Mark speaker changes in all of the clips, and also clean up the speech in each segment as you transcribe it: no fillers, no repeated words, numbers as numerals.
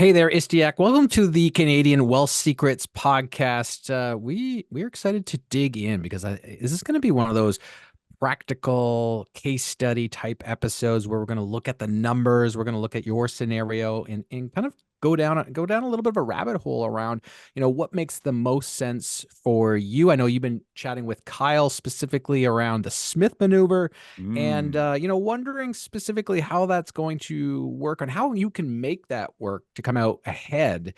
Speaker 1: Hey there, Istiak. Welcome to the Canadian Wealth Secrets podcast. We're excited to dig in because is this going to be one of those practical case study type episodes where we're going to look at the numbers, we're going to look at your scenario and kind of go down a little bit of a rabbit hole around, what makes the most sense for you. I know you've been chatting with Kyle specifically around the Smith maneuver and
Speaker 2: Mm.
Speaker 1: wondering specifically how that's going to work and how you can make that work to come out ahead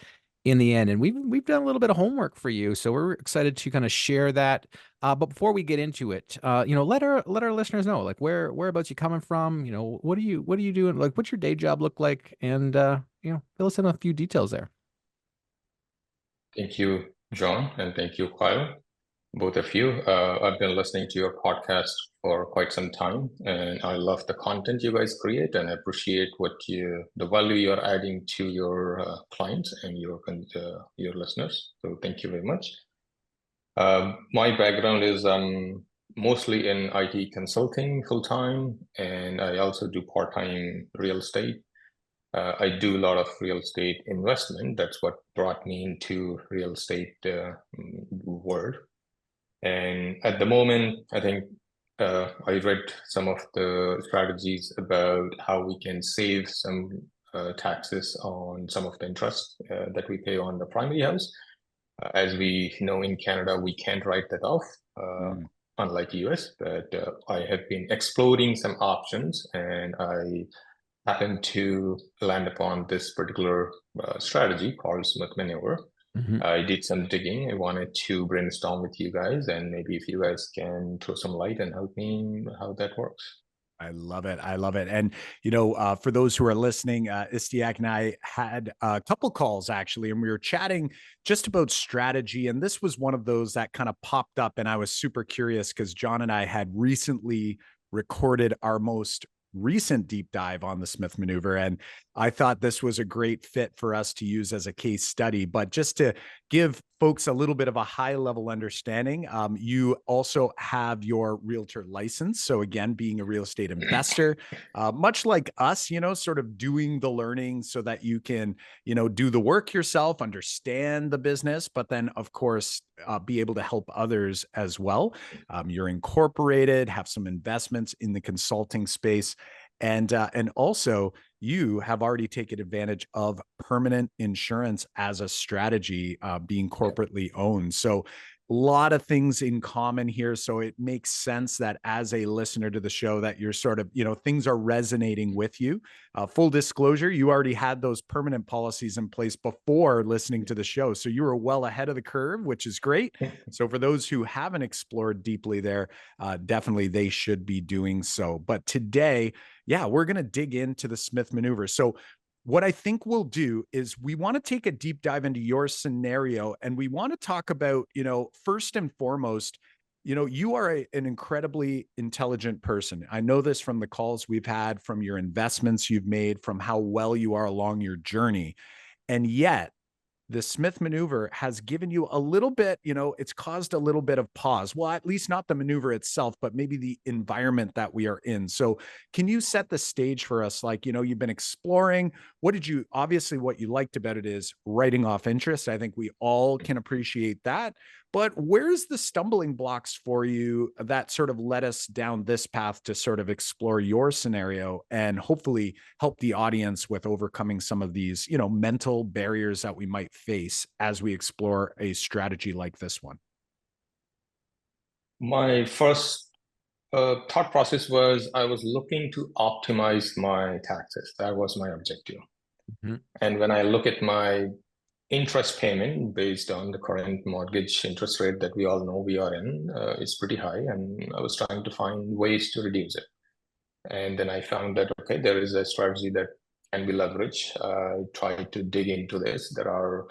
Speaker 1: in the end. And we've done a little bit of homework for you, so we're excited to kind of share that. But before we get into it, let our listeners know, like, whereabouts you coming from. What are you doing? Like, what's your day job look like? And fill us in a few details there.
Speaker 3: Thank you, John, and thank you, Kyle, both of you. I've been listening to your podcast for quite some time, and I love the content you guys create, and I appreciate the value you're adding to your clients and your listeners. So thank you very much. My background is mostly in IT consulting full time, and I also do part-time real estate. I do a lot of real estate investment. That's what brought me into real estate world. And at the moment, I think I read some of the strategies about how we can save some taxes on some of the interest that we pay on the primary house. As we know, in Canada, we can't write that off,
Speaker 2: Mm.
Speaker 3: unlike US. But I have been exploring some options, and I happened to land upon this particular strategy called Smith maneuver.
Speaker 1: Mhm.
Speaker 3: I did some digging. I wanted to brainstorm with you guys, and maybe if you guys can throw some light and help me how that works.
Speaker 2: I love it. I love it. And, for those who are listening, Istiak and I had a couple calls actually, and we were chatting just about strategy. And this was one of those that kind of popped up. And I was super curious because John and I had recently recorded our most recent deep dive on the Smith maneuver. And I thought this was a great fit for us to use as a case study. But just to give folks a little bit of a high level understanding, you also have your realtor license. So again, being a real estate investor, much like us, sort of doing the learning so that you can, do the work yourself, understand the business, but then of course, be able to help others as well. You're incorporated, have some investments in the consulting space, and also you have already taken advantage of permanent insurance as a strategy, being corporately owned. So a lot of things in common here. So it makes sense that as a listener to the show that you're sort of, things are resonating with you. Full disclosure, you already had those permanent policies in place before listening to the show. So you were well ahead of the curve, which is great. So for those who haven't explored deeply there, definitely they should be doing so. But today, yeah, we're going to dig into the Smith maneuver. So what I think we'll do is we want to take a deep dive into your scenario, and we want to talk about, first and foremost, you are an incredibly intelligent person. I know this from the calls we've had, from your investments you've made, from how well you are along your journey. And yet, the Smith maneuver has given you a little bit, it's caused a little bit of pause. Well, at least not the maneuver itself, but maybe the environment that we are in. So, can you set the stage for us? Like, you've been exploring. Obviously, what you liked about it is writing off interest. I think we all can appreciate that. But where's the stumbling blocks for you that sort of led us down this path to sort of explore your scenario and hopefully help the audience with overcoming some of these, mental barriers that we might face as we explore a strategy like this one?
Speaker 3: My first thought process was I was looking to optimize my taxes. That was my objective.
Speaker 1: Mhm.
Speaker 3: And when I look at my interest payment based on the current mortgage interest rate that we all know we are in, is pretty high, and I was trying to find ways to reduce it. And then I found that, okay, there is a strategy that can be leveraged. I tried to dig into this. There are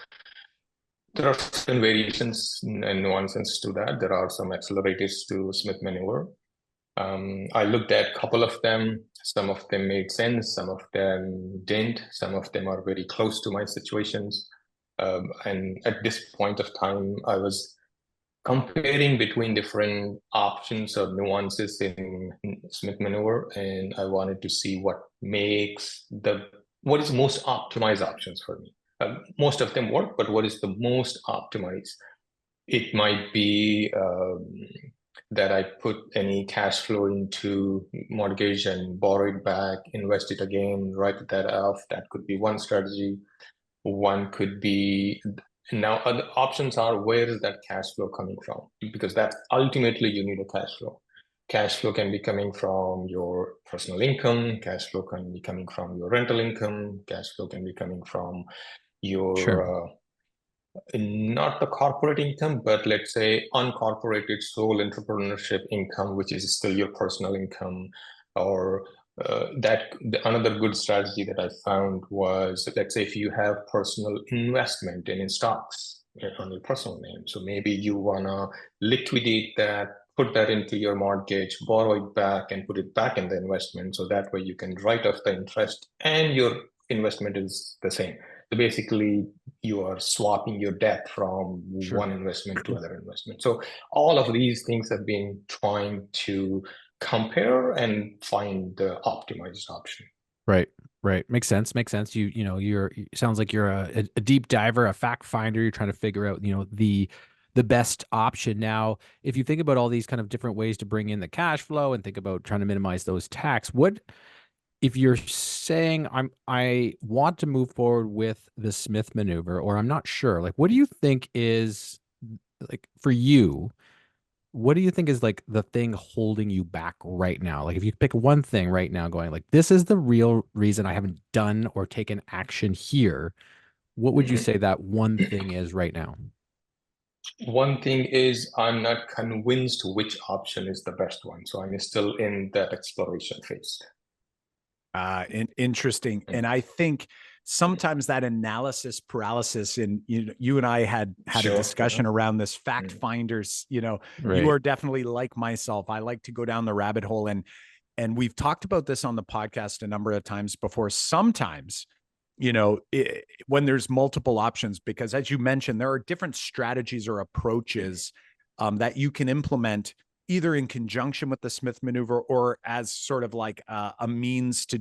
Speaker 3: certain variations and nuances to that. There are some accelerators to Smith maneuver. I looked at a couple of them. Some of them made sense, some of them didn't. Some of them are very close to my situations. And at this point of time, I was comparing between different options or nuances in Smith maneuver, and I wanted to see what is most optimized options for me. Most of them work, but what is the most optimized? It might be that I put any cash flow into mortgage and borrow it back, invest it again, write that off. That could be one strategy. One could be now other options are, where is that cash flow coming from? Because that ultimately you need a cash flow. Cash flow can be coming from your personal income. Cash flow can be coming from your rental income. Cash flow can be coming from
Speaker 1: Sure.
Speaker 3: your not the corporate income, but let's say uncorporated sole entrepreneurship income, which is still your personal income. Or another good strategy that I found was, let's say if you have personal investment in stocks on your personal name, so maybe you wanna liquidate that, put that into your mortgage, borrow it back, and put it back in the investment, so that way you can write off the interest and your investment is the same. So basically, you are swapping your debt from
Speaker 1: Sure.
Speaker 3: one investment to other investment. So all of these things have been trying to compare and find the optimized option.
Speaker 1: Right. Right. Makes sense. Makes sense. Sounds like you're a deep diver, a fact finder. You're trying to figure out, the best option. Now, if you think about all these kind of different ways to bring in the cash flow and think about trying to minimize those tax, if you're saying I want to move forward with the Smith maneuver, or I'm not sure, like, what do you think is, like, for you, what do you think is like the thing holding you back right now? Like, if you pick one thing right now, going like, this is the real reason I haven't done or taken action here, what would you
Speaker 3: Mhm.
Speaker 1: say that one thing is right now?
Speaker 3: One thing is I'm not convinced which option is the best one. So I'm still in that exploration phase.
Speaker 2: Interesting. And I think sometimes that analysis paralysis, and you and I had a
Speaker 3: Sure.
Speaker 2: discussion
Speaker 3: Yeah.
Speaker 2: around this fact finders, you
Speaker 1: Right.
Speaker 2: are definitely like myself. I like to go down the rabbit hole, and we've talked about this on the podcast a number of times before. Sometimes, when there's multiple options, because as you mentioned, there are different strategies or approaches that you can implement either in conjunction with the Smith maneuver or as sort of like a means to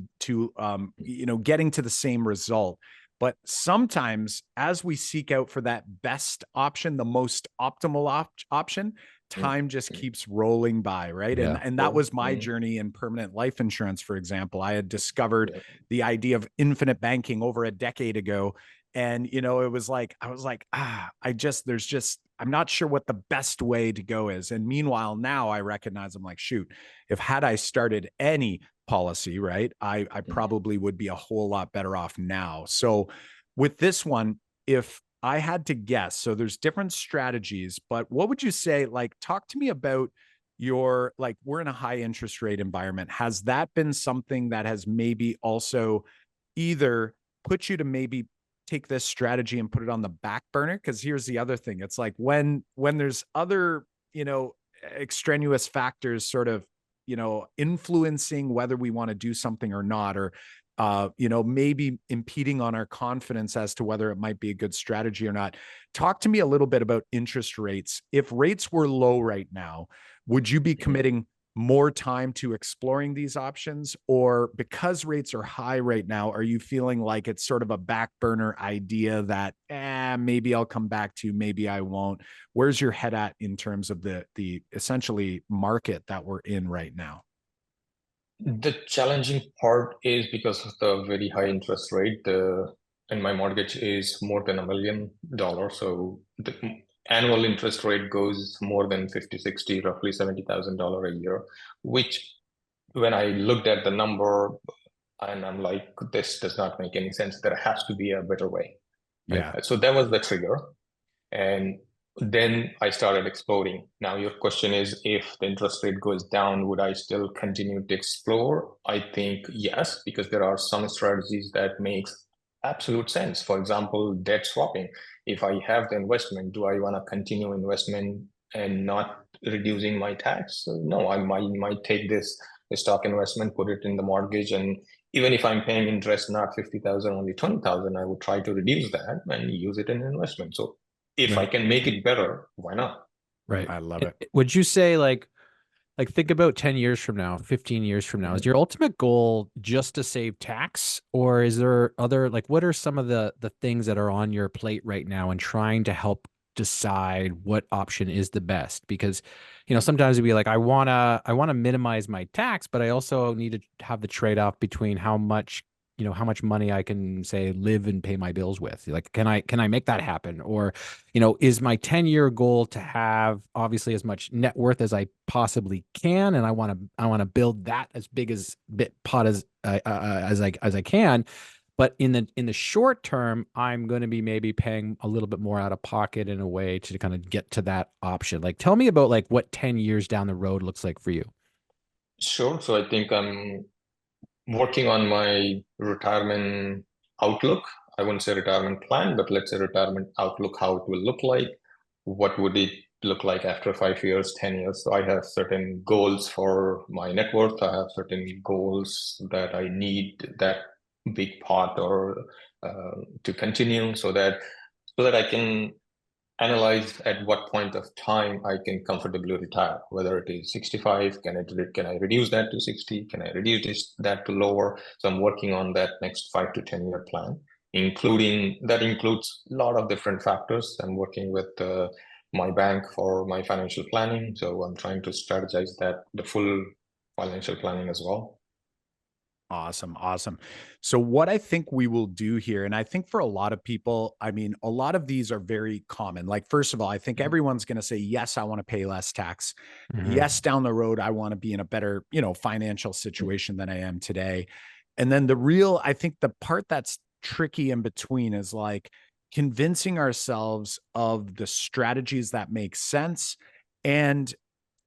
Speaker 2: getting to the same result. But sometimes, as we seek out for that best option, the most optimal option, time just keeps rolling by, right?
Speaker 1: Yeah.
Speaker 2: And that was my journey in permanent life insurance, for example. I had discovered the idea of infinite banking over a decade ago. And, it was like, I was like, I'm not sure what the best way to go is. And meanwhile, now I recognize, I'm like, shoot, if had I started any policy, right, I probably would be a whole lot better off now. So with this one, if I had to guess, so there's different strategies, but what would you say, like, talk to me about like, we're in a high interest rate environment. Has that been something that has maybe also either put you to maybe take this strategy and put it on the back burner? Because here's the other thing. It's like when there's other, extraneous factors sort of, influencing whether we want to do something or not, or maybe impeding on our confidence as to whether it might be a good strategy or not. Talk to me a little bit about interest rates. If rates were low right now, would you be committing more time to exploring these options? Or because rates are high right now, are you feeling like it's sort of a back burner idea that maybe I'll come back to, maybe I won't? Where's your head at in terms of the essentially market that we're in right now?
Speaker 3: The challenging part is because of the very high interest rate. And my mortgage is more than $1 million. So the annual interest rate goes more than 50, 60, roughly $70,000 a year, which when I looked at the number, and I'm like, this does not make any sense. There has to be a better way.
Speaker 2: Yeah.
Speaker 3: So that was the trigger. And then I started exploring. Now, your question is, if the interest rate goes down, would I still continue to explore? I think yes, because there are some strategies that makes absolute sense. For example, debt swapping. If I have the investment, do I want to continue investment and not reducing my tax? No, I might take this stock investment, put it in the mortgage, and even if I'm paying interest not 50,000, only 20,000, I would try to reduce that and use it in investment. So if I
Speaker 1: Right.
Speaker 3: can make it better, why not?
Speaker 2: I love it.
Speaker 1: Would you say, like like think about 10 years from now, 15 years from now. Is
Speaker 3: Mhm.
Speaker 1: your ultimate goal just to save tax, or is there other, like, what are some of the things that are on your plate right now and trying to help decide what option is the best? Because, sometimes it'd be like, I want to minimize my tax, but I also need to have the trade-off between how much money I can, say, live and pay my bills with. Like, can I make that happen? Or, is my 10-year goal to have obviously as much net worth as I possibly can, and I want to build that as big as bit pot as I can. But in the short term, I'm going to be maybe paying a little bit more out of pocket in a way to kind of get to that option. Like, tell me about like what 10 years down the road looks like for you.
Speaker 3: Sure. So I think I'm working on my retirement outlook. I wouldn't say retirement plan, but let's say retirement outlook, how it will look like. What would it look like after 5 years, 10 years? So I have certain goals for my net worth. I have certain goals that I need that big part or to continue so that I can analyze at what point of time I can comfortably retire, whether it is 65, can I reduce that to 60, can I reduce that to lower? So I'm working on that next 5 to 10 year plan, includes a lot of different factors. I'm working with my bank for my financial planning, so I'm trying to strategize the full financial planning as well.
Speaker 2: Awesome. Awesome. So what I think we will do here, and I think for a lot of people, I mean, a lot of these are very common. Like, first of all, I think
Speaker 3: Mhm.
Speaker 2: everyone's going to say, yes, I want to pay less tax.
Speaker 1: Mhm.
Speaker 2: Yes, down the road, I want to be in a better, financial situation than I am today. And then I think the part that's tricky in between is like convincing ourselves of the strategies that make sense and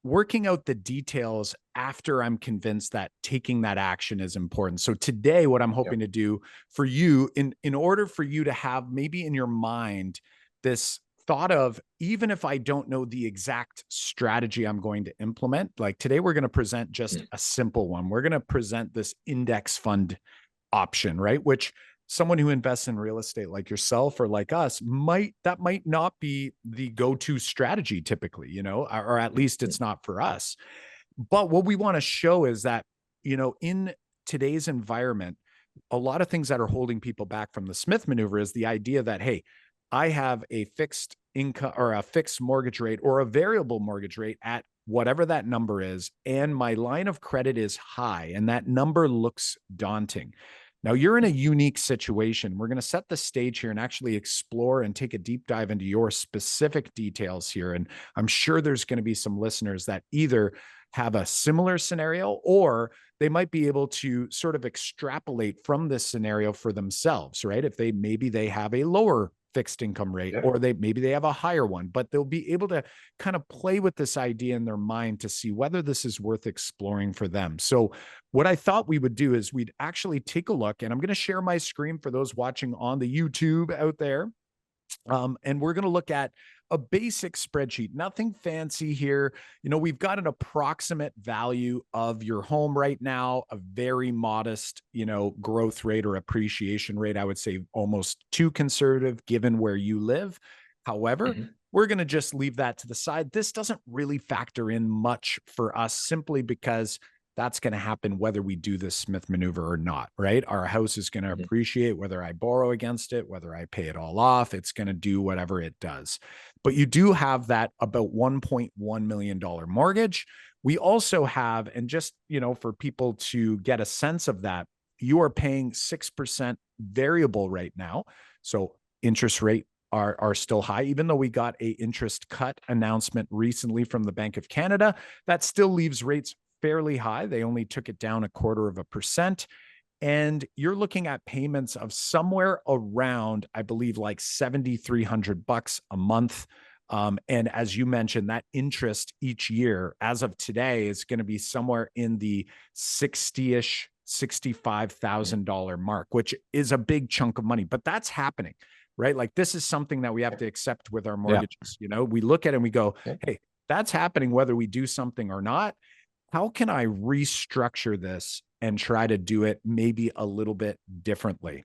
Speaker 2: working out the details after I'm convinced that taking that action is important. So today, what I'm
Speaker 3: Yep.
Speaker 2: hoping to do for you, in order for you to have maybe in your mind this thought of, even if I don't know the exact strategy I'm going to implement, like today, we're going to present just
Speaker 3: Mm.
Speaker 2: a simple one. We're going to present this index fund option, right? Which someone who invests in real estate like yourself or like us might not be the go-to strategy typically, or at least
Speaker 3: Mm.
Speaker 2: it's not for us. But what we want to show is that, in today's environment, a lot of things that are holding people back from the Smith maneuver is the idea that, hey, I have a fixed income or a fixed mortgage rate or a variable mortgage rate at whatever that number is, and my line of credit is high, and that number looks daunting. Now, you're in a unique situation. We're going to set the stage here and actually explore and take a deep dive into your specific details here. And I'm sure there's going to be some listeners that either have a similar scenario or they might be able to sort of extrapolate from this scenario for themselves, right? If maybe they have a lower fixed income rate
Speaker 3: Yep.
Speaker 2: or maybe they have a higher one, but they'll be able to kind of play with this idea in their mind to see whether this is worth exploring for them. So what I thought we would do is we'd actually take a look, and I'm going to share my screen for those watching on the YouTube out there. And we're going to look at a basic spreadsheet, nothing fancy here. We've got an approximate value of your home right now, a very modest, growth rate or appreciation rate. I would say almost too conservative given where you live. However,
Speaker 3: Mhm.
Speaker 2: we're going to just leave that to the side. This doesn't really factor in much for us simply because that's going to happen whether we do this Smith maneuver or not, right? Our house is going to
Speaker 3: Mhm.
Speaker 2: appreciate whether I borrow against it, whether I pay it all off. It's going to do whatever it does. But you do have that about $1.1 million mortgage. We also have, and just, for people to get a sense of that, you are paying 6% variable right now. So interest rate are still high, even though we got a interest cut announcement recently from the Bank of Canada. That still leaves rates fairly high. They only took it down 0.25%. And you're looking at payments of somewhere around, I believe, like $7,300 a month. And as you mentioned, that interest each year, as of today, is going to be somewhere in the 60-ish, $65,000 mark, which is a big chunk of money. But that's happening, right? Like, this is something that we have to accept with our
Speaker 1: Yeah.
Speaker 2: mortgages. We look at it and we go,
Speaker 3: Yeah.
Speaker 2: hey, that's happening whether we do something or not. How can I restructure this and try to do it maybe a little bit differently?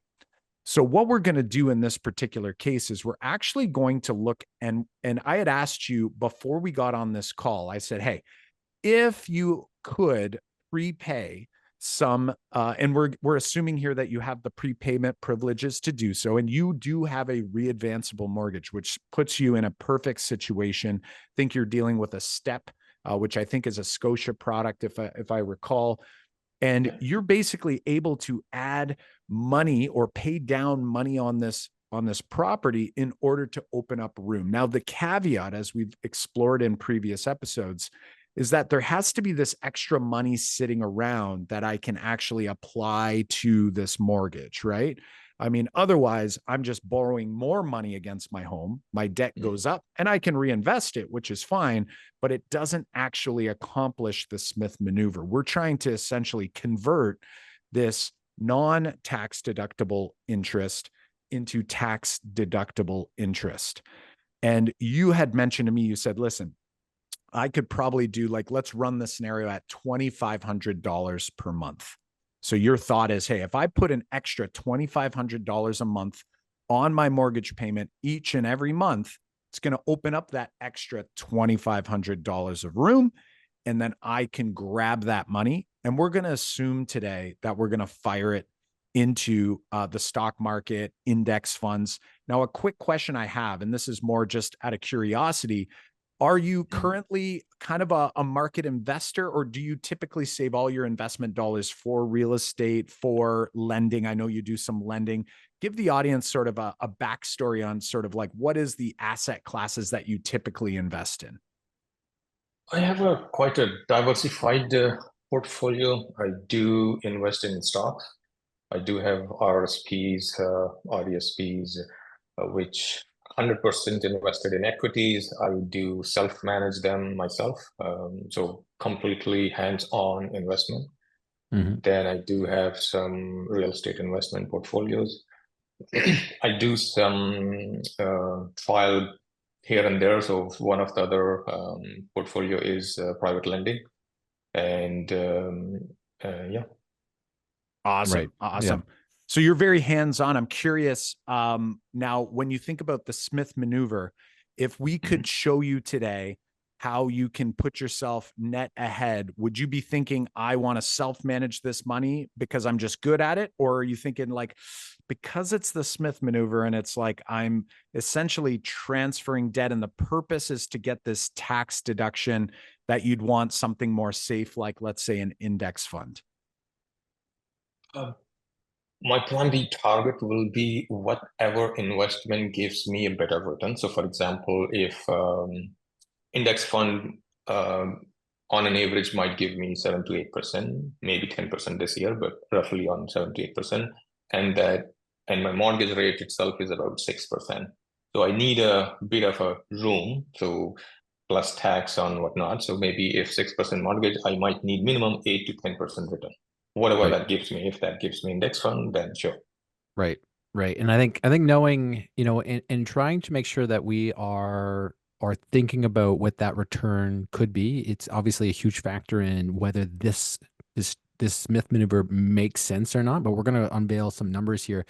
Speaker 2: So what we're going to do in this particular case is we're actually going to look, and I had asked you before we got on this call, I said, hey, if you could prepay some, and we're assuming here that you have the prepayment privileges to do so, and you do have a readvanceable mortgage, which puts you in a perfect situation. I think you're dealing with a step, which I think is a Scotia product, if I recall. And you're basically able to add money or pay down money on this property in order to open up room. Now, the caveat, as we've explored in previous episodes, is that there has to be this extra money sitting around that I can actually apply to this mortgage, right? I mean, otherwise, I'm just borrowing more money against my home. My debt goes up and I can reinvest it, which is fine, but it doesn't actually accomplish the Smith maneuver. We're trying to essentially convert this non-tax deductible interest into tax deductible interest. And you had mentioned to me, you said, listen, I could probably do, like, let's run the scenario at $2,500 per month. So your thought is, hey, if I put an extra $2,500 a month on my mortgage payment each and every month, it's going to open up that extra $2,500 of room. And then I can grab that money. And we're going to assume today that we're going to fire it into the stock market, index funds. Now, a quick question I have, and this is more just out of curiosity, are you currently kind of a market investor, or do you typically save all your investment dollars for real estate, for lending? I know you do some lending. Give the audience sort of a backstory on sort of like, what is the asset classes that you typically invest in?
Speaker 3: I have quite a diversified portfolio. I do invest in stocks. I do have RSPs, RESPs, which 100% invested in equities. I do self-manage them myself, so completely hands-on investment. Then I do have some real estate investment portfolios. I do some trial here and there. So one of the other portfolio is private lending, and yeah.
Speaker 2: Awesome.
Speaker 1: Right.
Speaker 2: Awesome. Yeah. So you're very hands-on. I'm curious, now, when you think about the Smith maneuver, if we could show you today how you can put yourself net ahead, would you be thinking, I want to self-manage this money because I'm just good at it? Or are you thinking, like, because it's the Smith maneuver and it's like I'm essentially transferring debt and the purpose is to get this tax deduction, that you'd want something more safe, like, let's say, an index fund?
Speaker 3: My primary target will be whatever investment gives me a better return. So, for example, if index fund on an average might give me 7 to 8%, maybe 10% this year, but roughly on 7 to 8%, and my mortgage rate itself is about 6%. So I need a bit of a room, so plus tax on whatnot. So maybe if 6% mortgage, I might need minimum 8 to 10% return. Whatever that gives me. If that gives me index fund, then sure.
Speaker 1: Right. Right. And I think knowing, and trying to make sure that we are thinking about what that return could be, it's obviously a huge factor in whether this Smith maneuver makes sense or not. But we're going to unveil some numbers here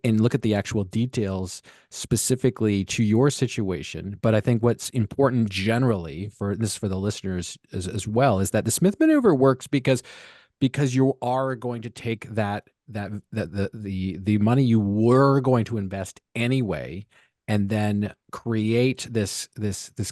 Speaker 1: and look at the actual details specifically to your situation. But I think what's important generally for the listeners as well is that the Smith maneuver works because you are going to take the money you were going to invest anyway, and then create this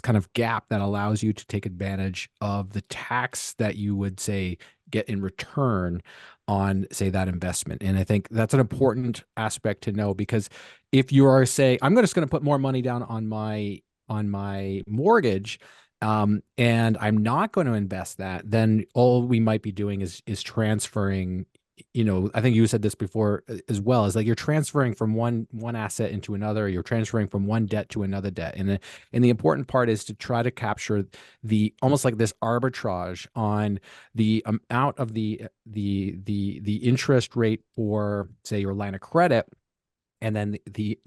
Speaker 1: kind of gap that allows you to take advantage of the tax that you would say get in return on, say, that investment. And I think that's an important aspect to know, because if you are, say, I'm just going to put more money down on my mortgage, and I'm not going to invest that, then all we might be doing is transferring, I think you said this before as well, is like you're transferring from one asset into another, you're transferring from one debt to another debt. And the important part is to try to capture the almost like this arbitrage on the amount of the interest rate for, say, your line of credit, and then the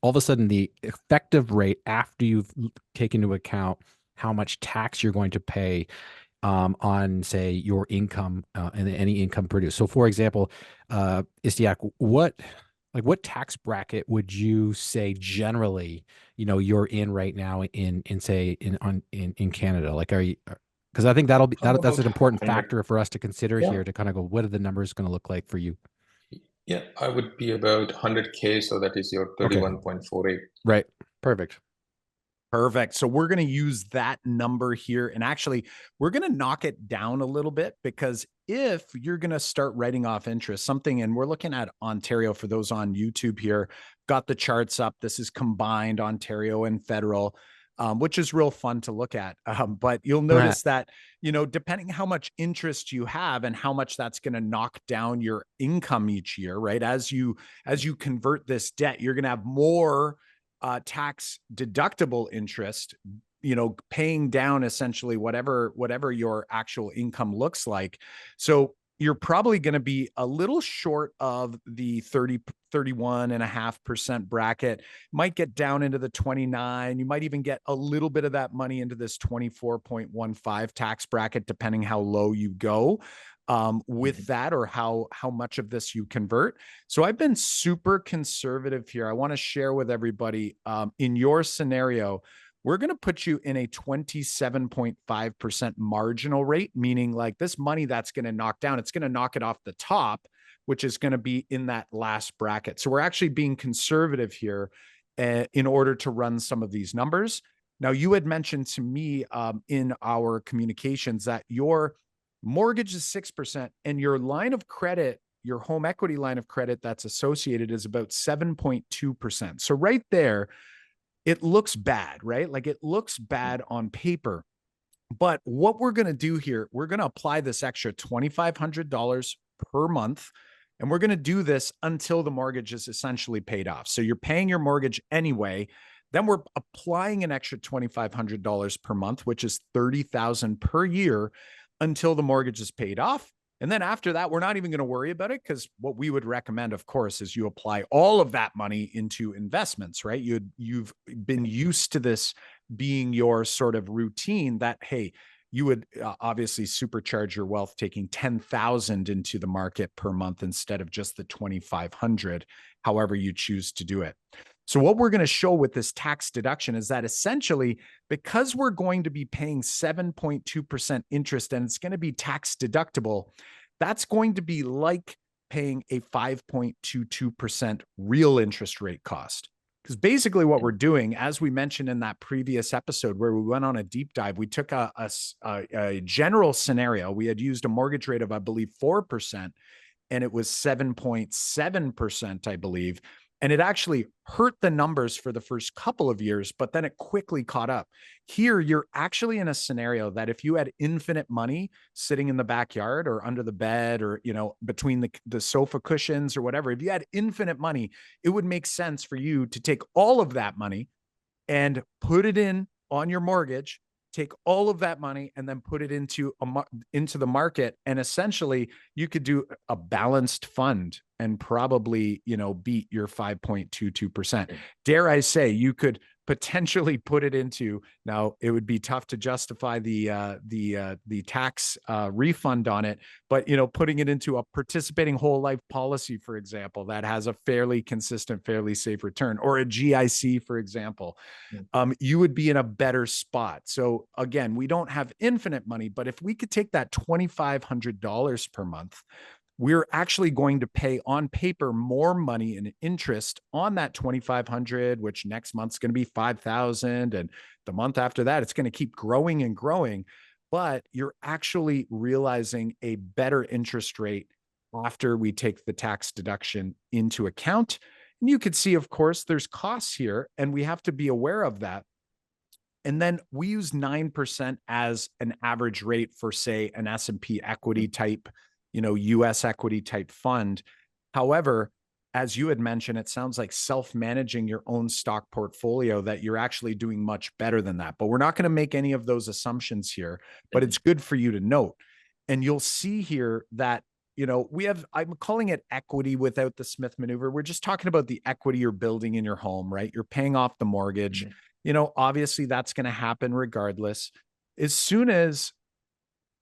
Speaker 1: all of a sudden the effective rate after you've taken into account how much tax you're going to pay on, say, your income and any income produced. So, for example, Istiak, what tax bracket would you say generally, you're in right now in Canada? Like, are you? Because I think
Speaker 3: How
Speaker 1: that's
Speaker 3: about
Speaker 1: an important
Speaker 3: 100?
Speaker 1: factor for us to consider
Speaker 3: Yeah.
Speaker 1: here to kind of go, what are the numbers going to look like for you?
Speaker 3: Yeah, I would be about 100K, so that is your
Speaker 1: Okay.
Speaker 3: 31.48.
Speaker 1: Right. Perfect.
Speaker 2: Perfect. So we're going to use that number here. And actually, we're going to knock it down a little bit, because if you're going to start writing off interest, something, and we're looking at Ontario for those on YouTube here, got the charts up. This is combined Ontario and federal, which is real fun to look at. But you'll notice that, depending how much interest you have and how much that's going to knock down your income each year, right? As you convert this debt, you're going to have more tax deductible interest, paying down essentially whatever your actual income looks like. So you're probably going to be a little short of the 31.5% bracket, might get down into the 29. You might even get a little bit of that money into this 24.15 tax bracket, depending how low you go with that, or how much of this you convert. So I've been super conservative here. I want to share with everybody, in your scenario, we're going to put you in a 27.5% marginal rate, meaning like this money that's going to knock down, it's going to knock it off the top, which is going to be in that last bracket. So we're actually being conservative here in order to run some of these numbers. Now, you had mentioned to me in our communications that your mortgage is 6% and your line of credit, your home equity line of credit that's associated, is about 7.2%. So right there, it looks bad, right? Like it looks bad on paper. But what we're going to do here, we're going to apply this extra $2,500 per month. And we're going to do this until the mortgage is essentially paid off. So you're paying your mortgage anyway. Then we're applying an extra $2,500 per month, which is $30,000 per year, until the mortgage is paid off. And then after that, we're not even going to worry about it, because what we would recommend, of course, is you apply all of that money into investments, right? You've been used to this being your sort of routine, that, hey, you would obviously supercharge your wealth, taking 10,000 into the market per month instead of just the 2,500, however you choose to do it. So what we're going to show with this tax deduction is that essentially, because we're going to be paying 7.2% interest and it's going to be tax deductible, that's going to be like paying a 5.22% real interest rate cost. Because basically what we're doing, as we mentioned in that previous episode where we went on a deep dive, we took a general scenario. We had used a mortgage rate of, I believe, 4%, and it was 7.7%, I believe. And it actually hurt the numbers for the first couple of years, but then it quickly caught up. Here, you're actually in a scenario that if you had infinite money sitting in the backyard or under the bed, or, between the sofa cushions or whatever, if you had infinite money, it would make sense for you to take all of that money and put it in on your mortgage, take all of that money and then put it into the market. And essentially you could do a balanced fund and probably, beat your 5.22%. Dare I say, you could potentially put it into, now it would be tough to justify the tax refund on it, but putting it into a participating whole life policy, for example, that has a fairly consistent, fairly safe return, or a GIC, for example, you would be in a better spot. So again, we don't have infinite money, but if we could take that $2,500 per month, we're actually going to pay on paper more money in interest on that 2,500, which next month's going to be 5,000. And the month after that, it's going to keep growing and growing, but you're actually realizing a better interest rate after we take the tax deduction into account. And you could see, of course, there's costs here, and we have to be aware of that. And then we use 9% as an average rate for, say, an S&P equity type, US equity type fund. However, as you had mentioned, it sounds like self-managing your own stock portfolio, that you're actually doing much better than that. But we're not going to make any of those assumptions here, but it's good for you to note. And you'll see here that, I'm calling it equity without the Smith maneuver. We're just talking about the equity you're building in your home, right? You're paying off the mortgage. Obviously that's going to happen regardless. As soon as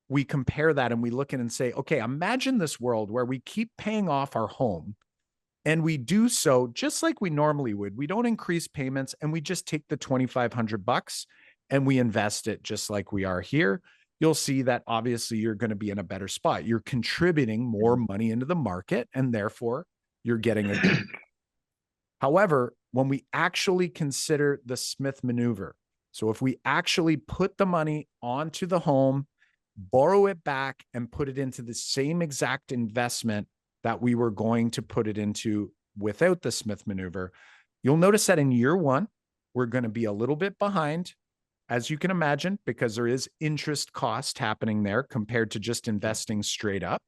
Speaker 2: we compare that and we look in and say, okay, imagine this world where we keep paying off our home, and we do so just like we normally would. We don't increase payments, and we just take the $2,500 and we invest it just like we are here. you'll see that obviously you're going to be in a better spot. You're contributing more money into the market, and therefore you're getting a good. However, when we actually consider the Smith maneuver, so if we actually put the money onto the home, borrow it back, and put it into the same exact investment that we were going to put it into without the Smith maneuver, you'll notice that in year one, we're going to be a little bit behind, as you can imagine, because there is interest cost happening there compared to just investing straight up.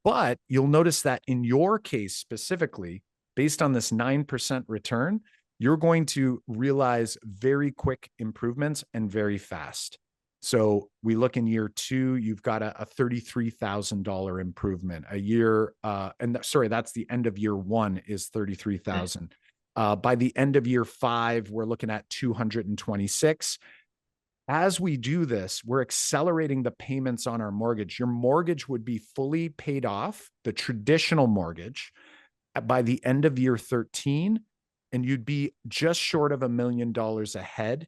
Speaker 2: But you'll notice that in your case specifically, based on this 9% return, you're going to realize very quick improvements and very fast. So we look in year two, you've got a $33,000 improvement a year. And sorry, that's the end of year one is 33,000. By the end of year five, we're looking at 226. As we do this, we're accelerating the payments on our mortgage. Your mortgage would be fully paid off, the traditional mortgage, by the end of year 13, and you'd be just short of $1 million ahead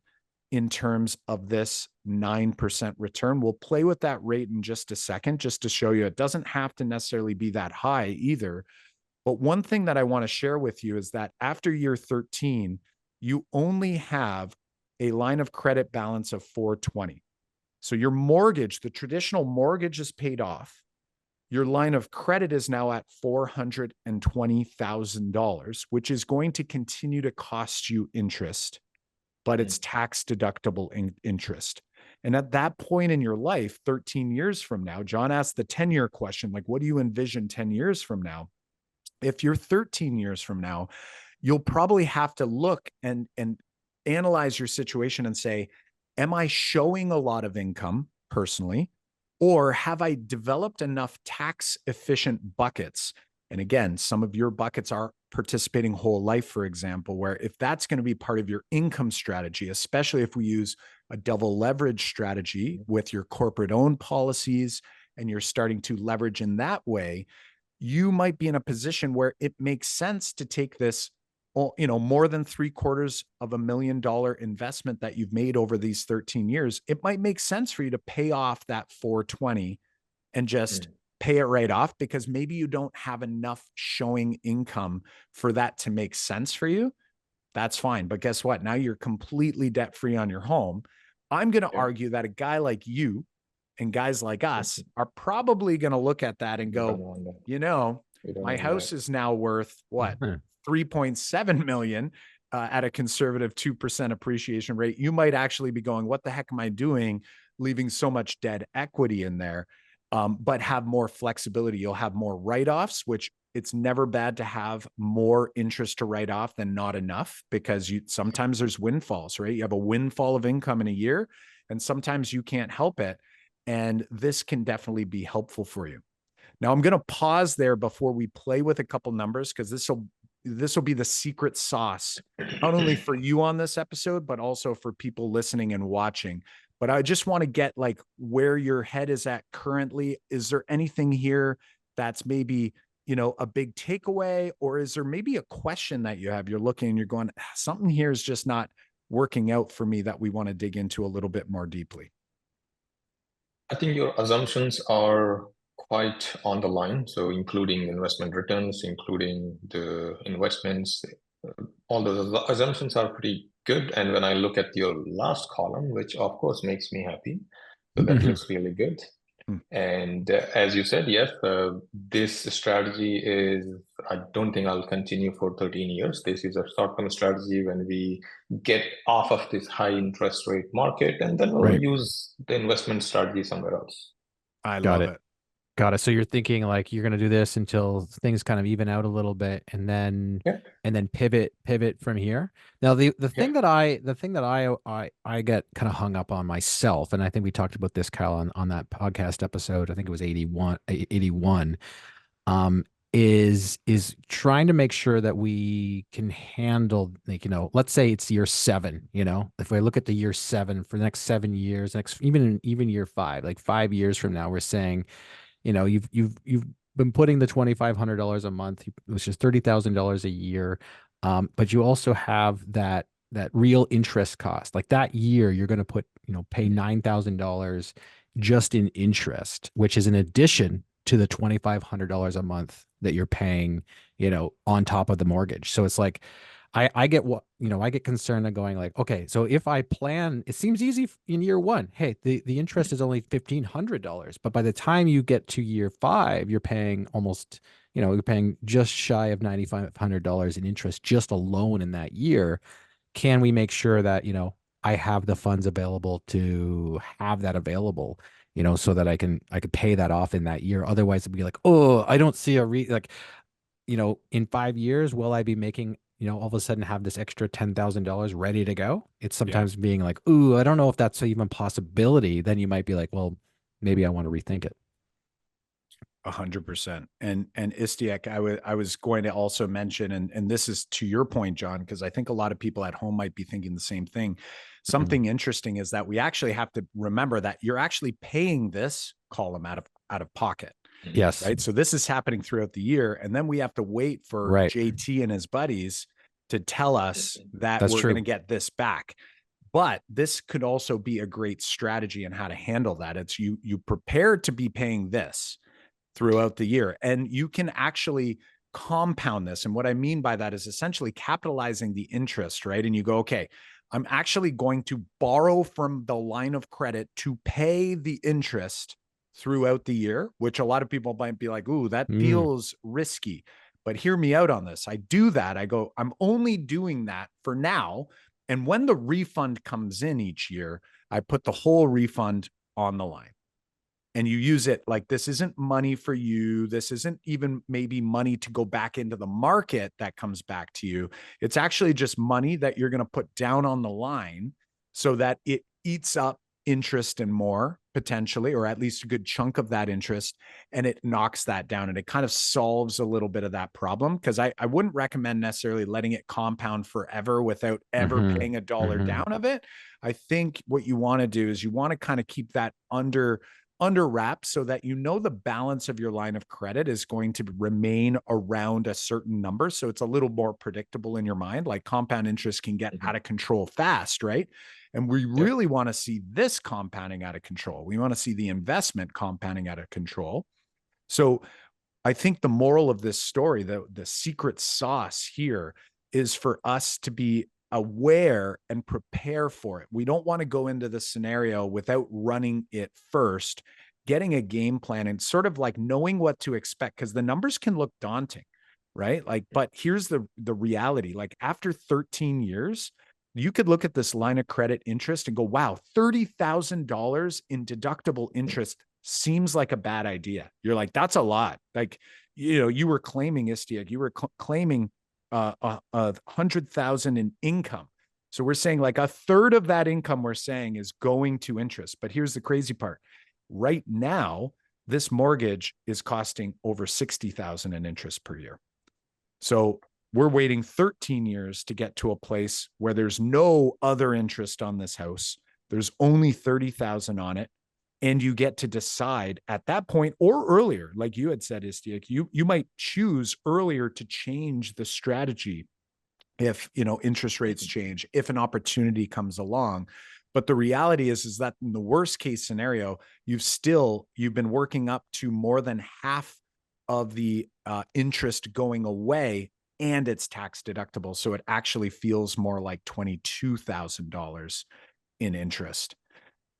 Speaker 2: in terms of this 9% return. We'll play with that rate in just a second, just to show you it doesn't have to necessarily be that high either. But one thing that I want to share with you is that after year 13, you only have a line of credit balance of 420. So your mortgage, the traditional mortgage, is paid off. Your line of credit is now at $420,000, which is going to continue to cost you interest, but it's tax deductible interest. And at that point in your life, 13 years from now, John asked the 10-year question, like, what do you envision 10 years from now? If you're 13 years from now, you'll probably have to look and analyze your situation and say, am I showing a lot of income personally, or have I developed enough tax efficient buckets? And again, some of your buckets are participating whole life, for example, where if that's going to be part of your income strategy, especially if we use a double leverage strategy with your corporate owned policies and you're starting to leverage in that way, you might be in a position where it makes sense to take this, more than $750,000 investment that you've made over these 13 years. It might make sense for you to pay off that 420 and just pay it right off, because maybe you don't have enough showing income for that to make sense for you. That's fine. But guess what? Now you're completely debt free on your home. I'm going to argue that a guy like you and guys like us are probably going to look at that and go, my house is now worth what? 3.7 million at a conservative 2% appreciation rate. You might actually be going, what the heck am I doing leaving so much dead equity in there? But have more flexibility. You'll have more write-offs, which it's never bad to have more interest to write off than not enough, because sometimes there's windfalls, right? You have a windfall of income in a year, and sometimes you can't help it. And this can definitely be helpful for you. Now, I'm going to pause there before we play with a couple numbers, because this will be the secret sauce, not only for you on this episode, but also for people listening and watching. But I just want to get like where your head is at currently. Is there anything here that's maybe, a big takeaway, or is there maybe a question that you have? You're looking and you're going, something here is just not working out for me that we want to dig into a little bit more deeply.
Speaker 3: I think your assumptions are quite on the line. So including investment returns, including the investments, all those assumptions are pretty good. And when I look at your last column, which of course makes me happy, so that looks really good. And as you said, yes, this strategy is, I don't think I'll continue for 13 years. This is a short-term strategy when we get off of this high interest rate market, and then we'll use the investment strategy somewhere else.
Speaker 2: I love it.
Speaker 1: Got it. So you're thinking like you're going to do this until things kind of even out a little bit, and then pivot from here. Now the thing that I get kind of hung up on myself, and I think we talked about this, Kyle, on that podcast episode. I think it was 81, is trying to make sure that we can handle, like, let's say it's year 7, if we look at the year 7 for the next 7 years, even year 5, like 5 years from now, we're saying, you've been putting the $2,500 a month, which is $30,000 a year. But you also have that real interest cost. Like that year, you're going to pay $9,000 just in interest, which is in addition to the $2,500 a month that you're paying, on top of the mortgage. So it's like, I get I get concerned of going like, okay, so if I plan, it seems easy in year one. Hey, the interest is only $1,500, but by the time you get to year 5, you're paying almost, you're paying just shy of $9,500 in interest just alone in that year. Can we make sure that, I have the funds available to have that available, so that I could pay that off in that year. Otherwise it'd be like, oh, I don't see in 5 years, will I be making, all of a sudden have this extra $10,000 ready to go? It's sometimes being like, ooh, I don't know if that's even a possibility. Then you might be like, well, maybe I want to rethink it.
Speaker 2: 100%. And Istiak, I was going to also mention, and this is to your point, John, because I think a lot of people at home might be thinking the same thing. Something interesting is that we actually have to remember that you're actually paying this column out of pocket.
Speaker 1: Yes.
Speaker 2: Right. So this is happening throughout the year. And then we have to wait for JT and his buddies to tell us that we're going to get this back. But this could also be a great strategy on how to handle that. It's you prepare to be paying this throughout the year, and you can actually compound this. And what I mean by that is essentially capitalizing the interest, right? And you go, okay, I'm actually going to borrow from the line of credit to pay the interest throughout the year, which a lot of people might be like, ooh, that feels risky. But hear me out on this. I do that. I go, I'm only doing that for now. And when the refund comes in each year, I put the whole refund on the line. And you use it like, this isn't money for you. This isn't even maybe money to go back into the market that comes back to you. It's actually just money that you're going to put down on the line so that it eats up interest and more potentially, or at least a good chunk of that interest, and it knocks that down, and it kind of solves a little bit of that problem. Because I wouldn't recommend necessarily letting it compound forever without ever paying a dollar down of it. I think what you want to do is you want to kind of keep that under wraps so that the balance of your line of credit is going to remain around a certain number. So it's a little more predictable in your mind. Like compound interest can get out of control fast, right? And we really want to see this compounding out of control. We want to see the investment compounding out of control. So I think the moral of this story, the secret sauce here, is for us to be aware and prepare for it. We don't want to go into the scenario without running it first, getting a game plan and sort of like knowing what to expect, because the numbers can look daunting, right? Like, but here's the reality. Like after 13 years, you could look at this line of credit interest and go, wow, $30,000 in deductible interest seems like a bad idea. You're like, that's a lot. Like, you were claiming, Istiak, you were claiming 100,000 in income. So we're saying like a third of that income we're saying is going to interest. But here's the crazy part. Right now, this mortgage is costing over 60,000 in interest per year. So we're waiting 13 years to get to a place where there's no other interest on this house. There's only 30,000 on it. And you get to decide at that point or earlier, like you had said, Istiak, you might choose earlier to change the strategy if, interest rates change, if an opportunity comes along. But the reality is that in the worst case scenario, you've been working up to more than half of the interest going away, and it's tax deductible. So it actually feels more like $22,000 in interest.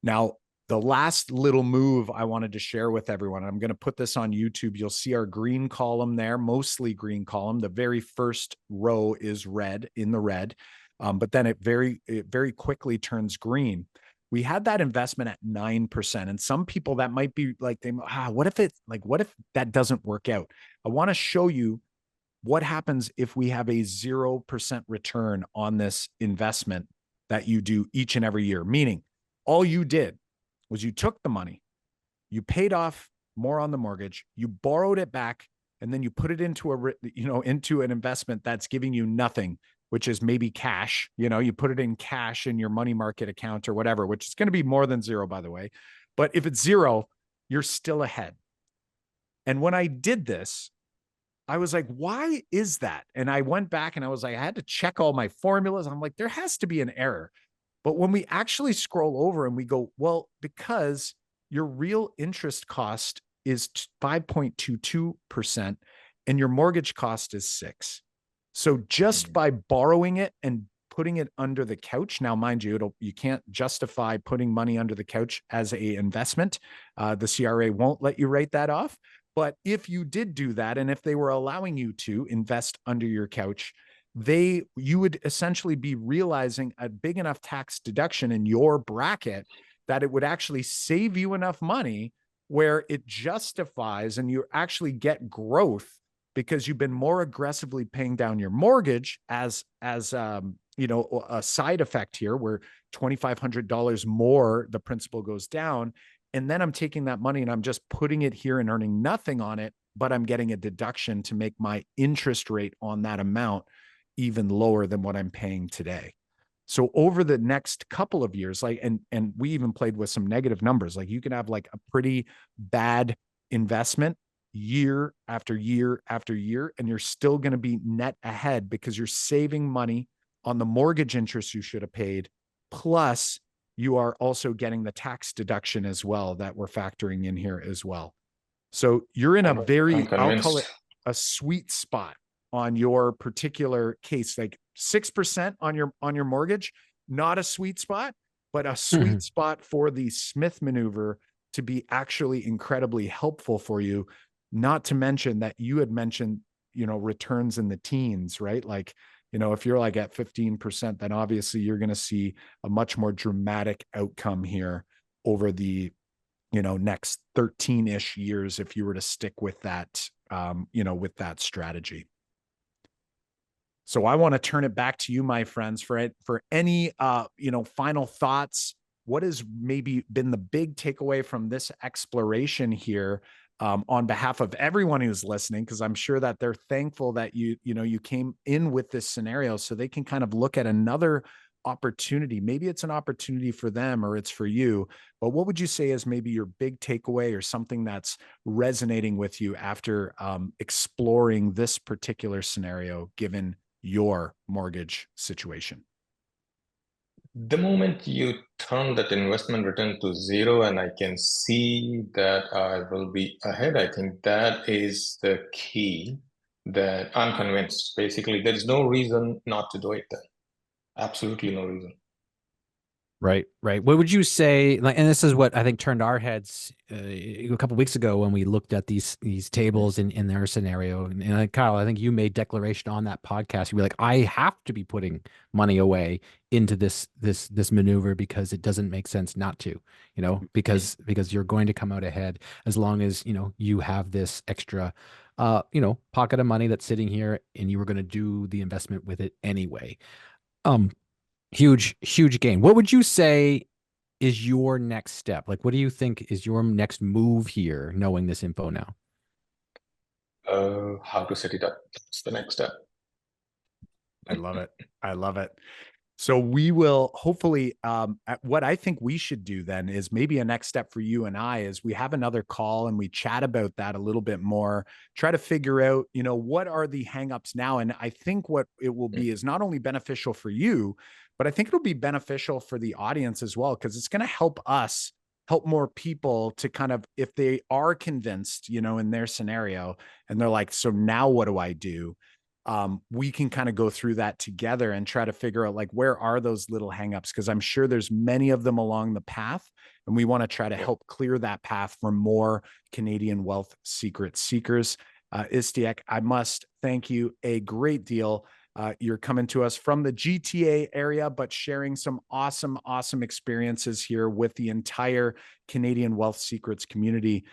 Speaker 2: Now, the last little move I wanted to share with everyone, I'm going to put this on YouTube. You'll see our green column there, mostly green column. The very first row is red, in the red, but then it very quickly turns green. We had that investment at 9%. And some people that might be like, what if that doesn't work out? I want to show you what happens if we have a 0% return on this investment that you do each and every year. Meaning all you did was you took the money, you paid off more on the mortgage, you borrowed it back, and then you put it into an investment that's giving you nothing, which is maybe cash. You put it in cash in your money market account or whatever, which is going to be more than zero, by the way. But if it's zero, you're still ahead. And when I did this, I was like, why is that? And I went back and I was like, I had to check all my formulas. I'm like, there has to be an error. But when we actually scroll over and we go, well, because your real interest cost is 5.22% and your mortgage cost is 6. So just by borrowing it and putting it under the couch, now mind you, you can't justify putting money under the couch as a investment. The CRA won't let you write that off. But if you did do that, and if they were allowing you to invest under your couch, you would essentially be realizing a big enough tax deduction in your bracket that it would actually save you enough money where it justifies and you actually get growth because you've been more aggressively paying down your mortgage as you know, a side effect here where $2,500 more the principal goes down. And then I'm taking that money and I'm just putting it here and earning nothing on it, but I'm getting a deduction to make my interest rate on that amount even lower than what I'm paying today. So over the next couple of years, like, and we even played with some negative numbers, like you can have like a pretty bad investment year after year after year, and you're still going to be net ahead because you're saving money on the mortgage interest you should have paid. Plus you are also getting the tax deduction as well that we're factoring in here as well. So you're in a very, I'll call it a sweet spot on your particular case, like 6% on your mortgage, not a sweet spot, but a sweet spot for the Smith maneuver to be actually incredibly helpful for you. Not to mention that you had mentioned, you know, returns in the teens, right? Like, you know, if you're like at 15%, then obviously you're going to see a much more dramatic outcome here over the, you know, next 13-ish years if you were to stick with that, you know, with that strategy. So I want to turn it back to you, my friends, for any, you know, final thoughts. What has maybe been the big takeaway from this exploration here, on behalf of everyone who's listening? Because I'm sure that they're thankful that you came in with this scenario so they can kind of look at another opportunity. Maybe it's an opportunity for them or it's for you, but what would you say is maybe your big takeaway or something that's resonating with you after exploring this particular scenario, given your mortgage situation?
Speaker 3: The moment you turn that investment return to 0 and I can see that I will be ahead, I think that is the key, that I'm convinced. Basically, there is no reason not to do it then. Absolutely no reason.
Speaker 1: Right, right. What would you say? Like, and this is what I think turned our heads a couple of weeks ago when we looked at these tables in their scenario. And Kyle, I think you made declaration on that podcast. You'd be like, I have to be putting money away into this maneuver because it doesn't make sense not to. You know, because you're going to come out ahead as long as you have this extra, pocket of money that's sitting here, and you were going to do the investment with it anyway. Huge gain. What would you say is your next step? Like, what do you think is your next move here, knowing this info now?
Speaker 3: How to set it up. That's the next step.
Speaker 2: I love it. I love it. So we will hopefully, what I think we should do then is maybe a next step for you and I is we have another call and we chat about that a little bit more, try to figure out, what are the hangups now? And I think what it will be is not only beneficial for you, but I think it'll be beneficial for the audience as well, because it's going to help us help more people to kind of, if they are convinced, in their scenario and they're like, so now what do I do? We can kind of go through that together and try to figure out like, where are those little hangups? Because I'm sure there's many of them along the path, and we want to try to help clear that path for more Canadian wealth secret seekers. Istiak, I must thank you a great deal. You're coming to us from the GTA area, but sharing some awesome experiences here with the entire Canadian Wealth Secrets community.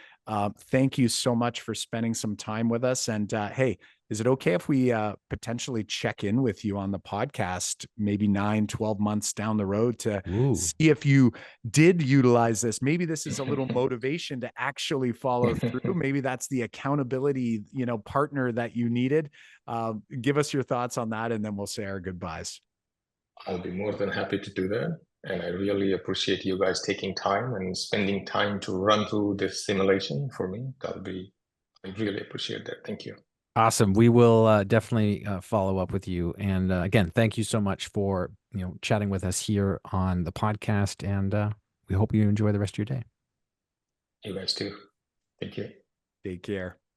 Speaker 2: Thank you so much for spending some time with us. And hey, is it okay if we potentially check in with you on the podcast, maybe 9-12 months down the road to see if you did utilize this? Maybe this is a little motivation to actually follow through. Maybe that's the accountability, partner that you needed. Give us your thoughts on that, and then we'll say our goodbyes.
Speaker 3: I'll be more than happy to do that. And I really appreciate you guys taking time and spending time to run through this simulation for me. I really appreciate that. Thank you.
Speaker 1: Awesome. We will definitely follow up with you. And again, thank you so much for chatting with us here on the podcast. And we hope you enjoy the rest of your day.
Speaker 3: You guys too. Thank you.
Speaker 2: Take care.